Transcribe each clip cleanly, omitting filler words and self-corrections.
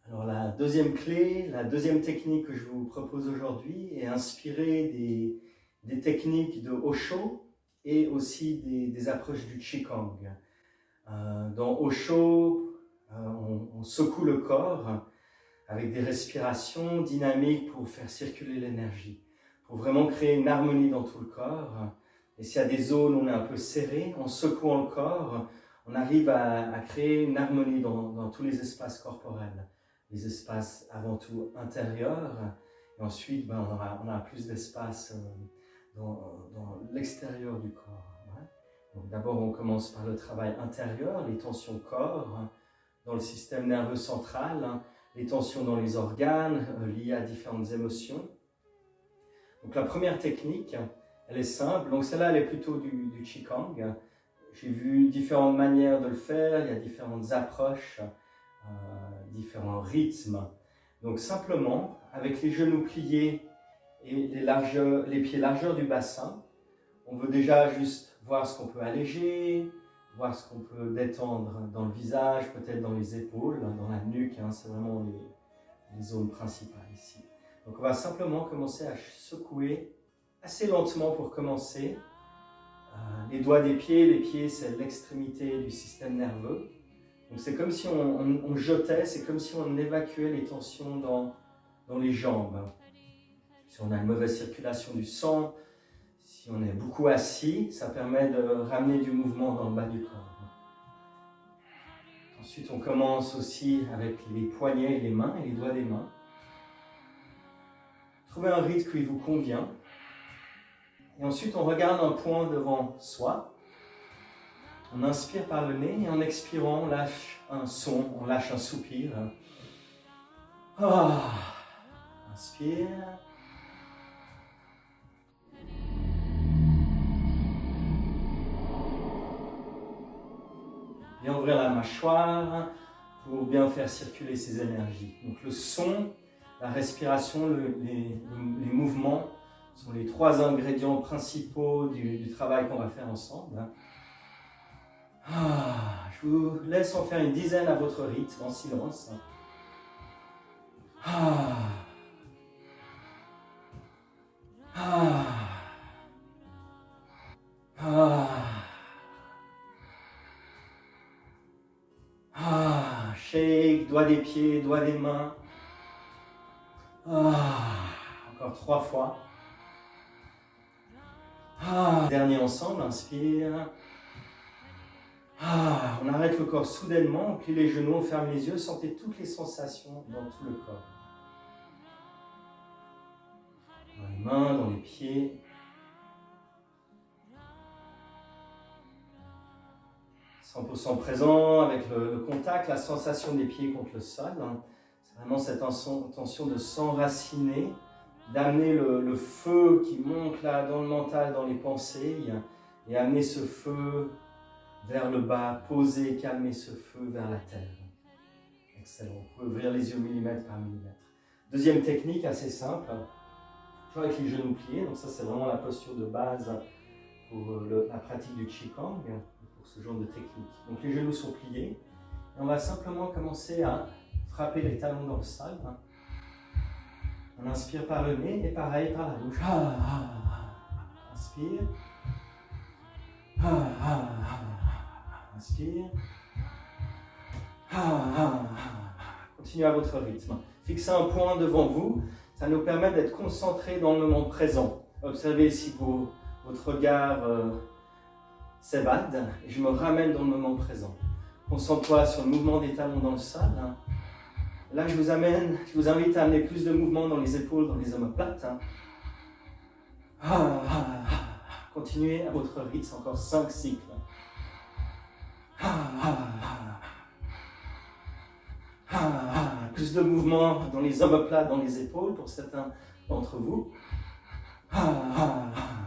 Alors la deuxième clé, la deuxième technique que je vous propose aujourd'hui est inspirée des techniques de Osho et aussi des approches du Qigong. Dans Osho, on secoue le corps avec des respirations dynamiques pour faire circuler l'énergie, pour vraiment créer une harmonie dans tout le corps. Et s'il y a des zones où on est un peu serré, en secouant le corps, on arrive à créer une harmonie dans tous les espaces corporels. Les espaces avant tout intérieurs, et ensuite on aura plus d'espace dans l'extérieur du corps. Ouais. Donc d'abord on commence par le travail intérieur, les tensions corps, dans le système nerveux central, les tensions dans les organes liées à différentes émotions. Donc la première technique, elle est simple, donc celle-là elle est plutôt du Qigong. J'ai vu différentes manières de le faire, il y a différentes approches, différents rythmes. Donc simplement, avec les genoux pliés et les pieds largeur du bassin, on veut déjà juste voir ce qu'on peut alléger, voir ce qu'on peut détendre dans le visage, peut-être dans les épaules, dans la nuque, c'est vraiment les zones principales ici. Donc on va simplement commencer à secouer assez lentement pour commencer. Les doigts des pieds, les pieds c'est l'extrémité du système nerveux. Donc c'est comme si on jetait, c'est comme si on évacuait les tensions dans les jambes. Si on a une mauvaise circulation du sang, si on est beaucoup assis, ça permet de ramener du mouvement dans le bas du corps. Ensuite, on commence aussi avec les poignets et les mains et les doigts des mains. Trouvez un rythme qui vous convient. Et ensuite, on regarde un point devant soi. On inspire par le nez et en expirant, on lâche un son, on lâche un soupir. Inspire. Bien ouvrir la mâchoire pour bien faire circuler ces énergies. Donc le son, la respiration, les mouvements sont les trois ingrédients principaux du travail qu'on va faire ensemble. Je vous laisse en faire une dizaine à votre rythme, en silence. Shake, doigts des pieds, doigts des mains. Encore 3 fois. Dernier ensemble, inspire. On arrête le corps soudainement, on plie les genoux, on ferme les yeux, sentez toutes les sensations dans tout le corps. Dans les mains, dans les pieds. 100% présent avec le contact, la sensation des pieds contre le sol. C'est vraiment cette intention de s'enraciner, d'amener le feu qui monte là dans le mental, dans les pensées, et amener ce feu vers le bas, poser, calmer ce feu vers la terre. Excellent. Vous pouvez ouvrir les yeux millimètre par millimètre. Deuxième technique assez simple, toujours avec les genoux pliés. Donc ça c'est vraiment la posture de base pour la pratique du Qigong, pour ce genre de technique. Donc les genoux sont pliés et on va simplement commencer à frapper les talons dans le sol. On inspire par le nez et pareil par la bouche. Inspire. Inspire. Continuez à votre rythme. Fixez un point devant vous, ça nous permet d'être concentrés dans le moment présent. Observez si votre regard s'évade et je me ramène dans le moment présent. Concentre-toi sur le mouvement des talons dans le sol. Là, je vous invite à amener plus de mouvement dans les épaules, dans les omoplates. Continuez à votre rythme, encore 5 cycles. Plus de mouvement dans les omoplates, dans les épaules pour certains d'entre vous.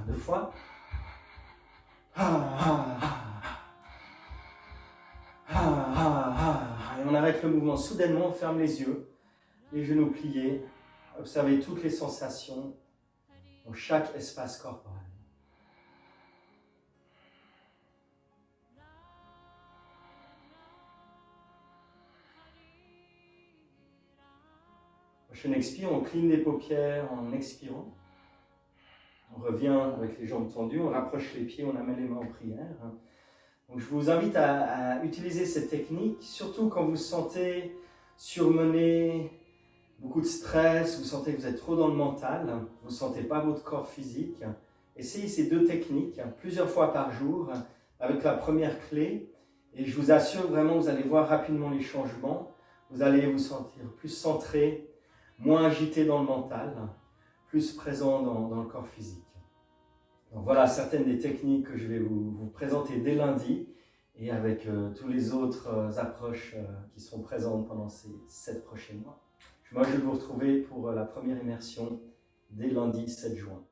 2 fois. Et on arrête le mouvement soudainement, on ferme les yeux, les genoux pliés. Observez toutes les sensations dans chaque espace corporel. Prochaine expire, on cligne les paupières en expirant. On revient avec les jambes tendues, on rapproche les pieds, on amène les mains en prière. Donc je vous invite à utiliser cette technique, surtout quand vous sentez surmené, beaucoup de stress, vous sentez que vous êtes trop dans le mental, vous ne sentez pas votre corps physique. Essayez ces deux techniques plusieurs fois par jour avec la première clé et je vous assure vraiment vous allez voir rapidement les changements. Vous allez vous sentir plus centré, moins agité dans le mental, plus présent dans le corps physique. Donc voilà certaines des techniques que je vais vous présenter dès lundi et avec tous les autres approches qui seront présentes pendant ces 7 prochains mois. Moi, je vais vous retrouver pour la première immersion dès lundi 7 juin.